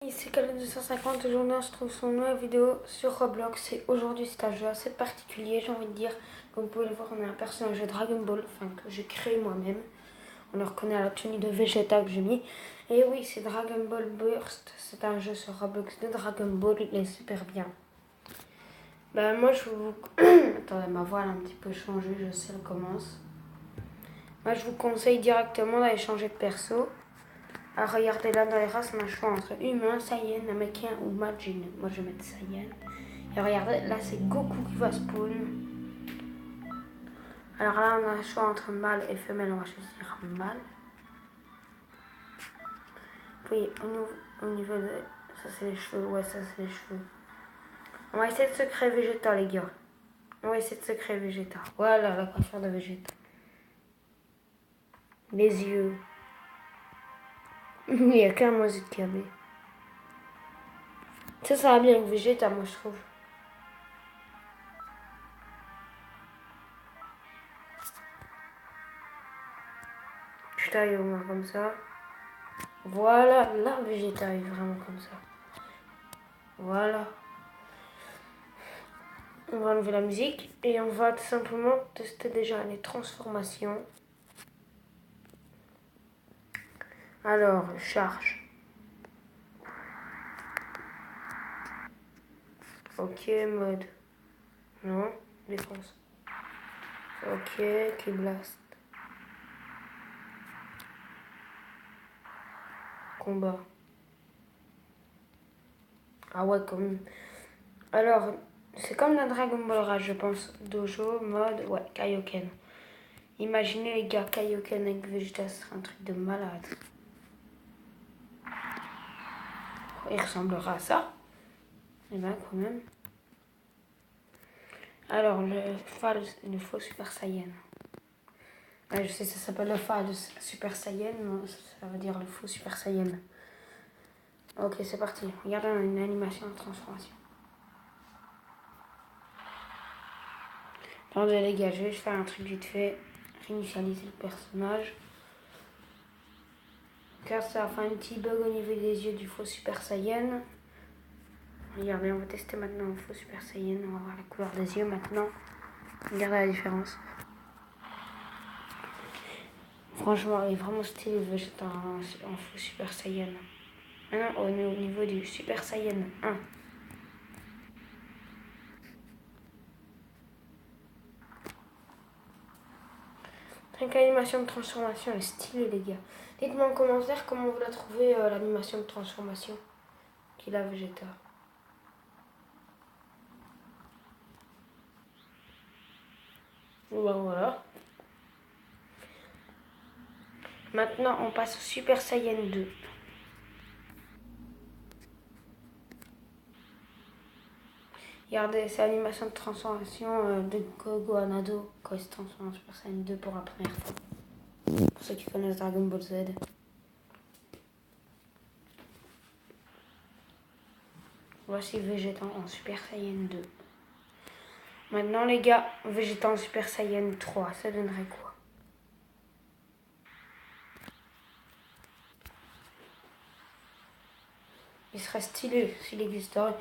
Ici Kale250, aujourd'hui on se trouve sur une nouvelle vidéo sur Roblox et aujourd'hui c'est un jeu assez particulier, j'ai envie de dire. Comme vous pouvez le voir, on a un personnage de Dragon Ball, que j'ai créé moi-même. On le reconnaît à la tenue de Vegeta que j'ai mis. Et oui, c'est Dragon Ball Burst, c'est un jeu sur Roblox de Dragon Ball, il est super bien. Moi je vous... Attendez, ma voix elle a un petit peu changé, je sais, elle commence. Moi je vous conseille directement d'aller changer de perso. Alors regardez là dans les races, on a le choix entre humain, Saiyan, Namekian ou Majin. Moi je vais mettre Saiyan. Et regardez, là c'est Goku qui va spawn. Alors là on a le choix entre mâle et femelle, on va choisir mâle. Puis au niveau de... Ça c'est les cheveux, ouais ça c'est les cheveux. On va essayer de se créer Vegeta les gars. On va essayer de se créer Vegeta. Voilà la coiffure de Vegeta. Les yeux. Il n'y a qu'un mot de KB. Ça va bien avec Vegeta moi je trouve. Putain, il est au moins comme ça. Voilà, là Vegeta est vraiment comme ça. Voilà. On va enlever la musique et on va tout simplement tester déjà les transformations. Alors, charge. Ok, mode. Non, défense. Ok, qui blast. Combat. Ah ouais, comme... Alors, c'est comme la Dragon Ball Rage, je pense. Dojo, mode, ouais, Kaioken. Imaginez les gars, Kaioken avec Vegeta, ce serait un truc de malade. Il ressemblera à ça. Et ben quand même. Alors, le faux Super Saiyan. Je sais, ça s'appelle le faux Super Saiyan, mais ça veut dire le faux Super Saiyan. Ok, c'est parti. Regardez, on a une animation de transformation. Attendez les gars, je vais faire un truc vite fait. Réinitialiser le personnage. Car ça a fait un petit bug au niveau des yeux du faux Super Saiyan. Regardez, on va tester maintenant le faux Super Saiyan. On va voir la couleur des yeux maintenant. Regardez la différence. Franchement, il est vraiment stylé le Vegeta en faux Super Saiyan. Maintenant, au niveau du Super Saiyan 1. Rien que l'animation de transformation est stylée, les gars. Dites-moi en commentaire comment vous la trouvez, l'animation de transformation qu'il a Vegeta. Bon, voilà. Maintenant, on passe au Super Saiyan 2. Regardez, c'est l'animation de transformation de Goku quand il se transforme en Super Saiyan 2 pour la première fois. Pour ceux qui connaissent Dragon Ball Z. Voici Vegeta en Super Saiyan 2. Maintenant les gars, Vegeta en Super Saiyan 3, ça donnerait quoi? Il serait stylé s'il existerait.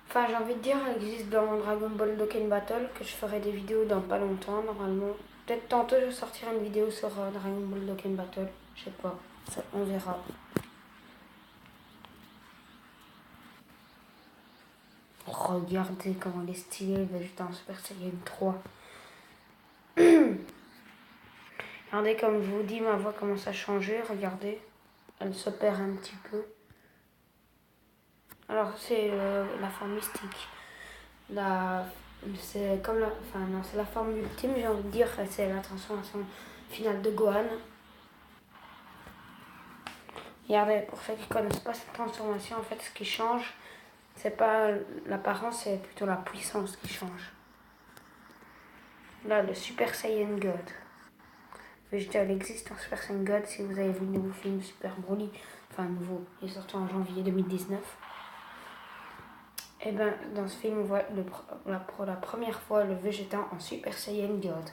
Enfin, j'ai envie de dire, il existe dans Dragon Ball Dokkan Battle, que je ferai des vidéos dans pas longtemps, normalement. Peut-être tantôt, je sortirai une vidéo sur Dragon Ball Dokkan Battle. Je sais pas, ça, on verra. Regardez comment il est stylé, Vegeta en Super Saiyan 3. Regardez, comme je vous dis, ma voix commence à changer, regardez. Elle se perd un petit peu. Alors, c'est la forme mystique. C'est comme la, enfin non, c'est la forme ultime, j'ai envie de dire, c'est la transformation finale de Gohan. Regardez, pour ceux qui ne connaissent pas cette transformation, en fait, ce qui change, c'est pas l'apparence, c'est plutôt la puissance qui change. Là, le Super Saiyan God. Vegeta, il existe en Super Saiyan God, si vous avez vu le nouveau film Super Broly, enfin nouveau, il est sorti en janvier 2019. Et ben, dans ce film, on voit pour la première fois le Vegeta en Super Saiyan God.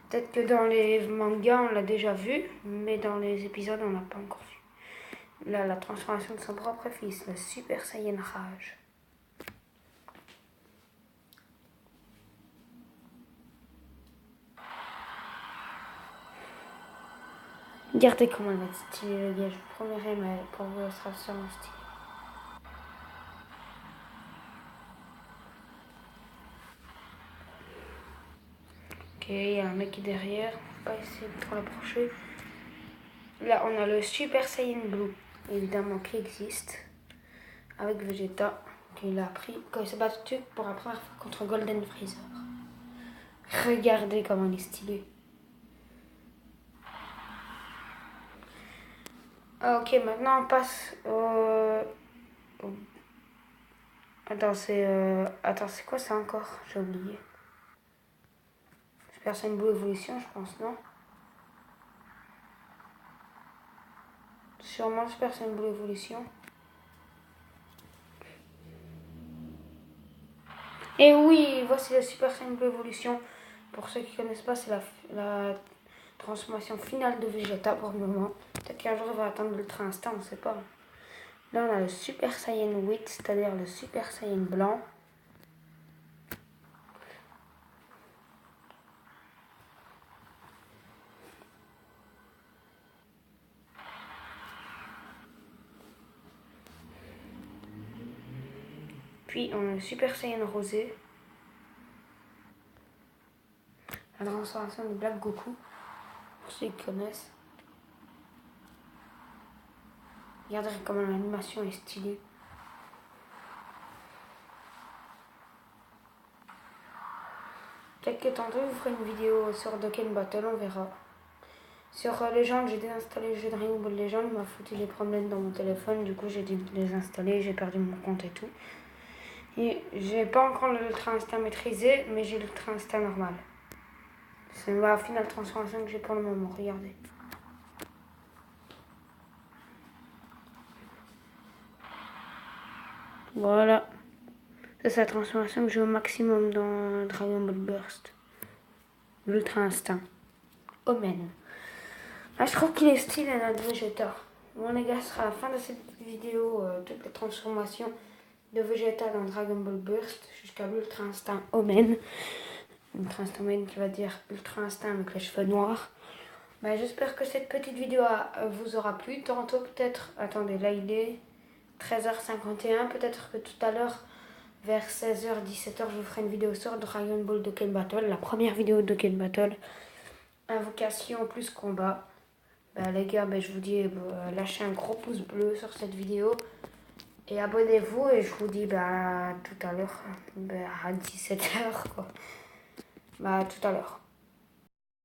Peut-être que dans les mangas, on l'a déjà vu, mais dans les épisodes, on l'a pas encore vu. Là, la transformation de son propre fils, le Super Saiyan Rage. Regardez comment elle va être stylée, les gars. Je vous promets, mais pour vous, elle sera sûrement stylée. Ok, il y a un mec qui est derrière. Faut pas essayer de trop l'approcher. Là, on a le Super Saiyan Blue, évidemment, qui existe. Avec Vegeta, qu'il a pris quand il s'est battu pour la première fois contre Golden Freezer. Regardez comment il est stylé. Ok, maintenant on passe au... Attends, c'est quoi ça encore? J'ai oublié. Super Saiyan Blue Evolution, je pense, non? Sûrement Super Saiyan Blue Evolution. Et oui, voici le Super Saiyan Blue Evolution. Pour ceux qui ne connaissent pas, c'est la transformation finale de Vegeta pour le moment. Peut-être qu'un jour il va atteindre l'Ultra Instinct, on ne sait pas. Là, on a le Super Saiyan 8, c'est-à-dire le Super Saiyan blanc. Puis, on a le Super Saiyan rosé. La transformation de Black Goku, pour ceux qui connaissent. Regardez comment l'animation est stylée. Peut-être que tantôt, je vous ferai une vidéo sur Dokkan Battle, on verra. Sur Legend, j'ai désinstallé le jeu Dragon Ball Legend, il m'a foutu des problèmes dans mon téléphone, du coup j'ai dû le désinstaller, j'ai perdu mon compte et tout. Et j'ai pas encore l'Ultra Instinct maîtrisé, mais j'ai l'Ultra Instinct normal. C'est ma finale transformation que j'ai pour le moment, regardez. Voilà. Ça, c'est la transformation que j'ai au maximum dans Dragon Ball Burst. L'Ultra Instinct. Omen. Ah, je trouve qu'il est stylé, notre Vegeta. Bon les gars, ce sera la fin de cette vidéo, toutes les transformations de Vegeta dans Dragon Ball Burst jusqu'à l'Ultra Instinct Omen. Ultra Instinct Omen qui va dire Ultra Instinct avec les cheveux noirs. Bah, j'espère que cette petite vidéo vous aura plu. Tantôt peut-être, attendez, là il est 13h51, peut-être que tout à l'heure vers 16h, 17h, je vous ferai une vidéo sur Dragon Ball Dokkan Battle, la première vidéo de Dokkan Battle. Invocation plus combat. Bah, les gars, je vous dis, lâchez un gros pouce bleu sur cette vidéo. Et abonnez-vous et je vous dis tout à l'heure, à 17h quoi. Tout à l'heure.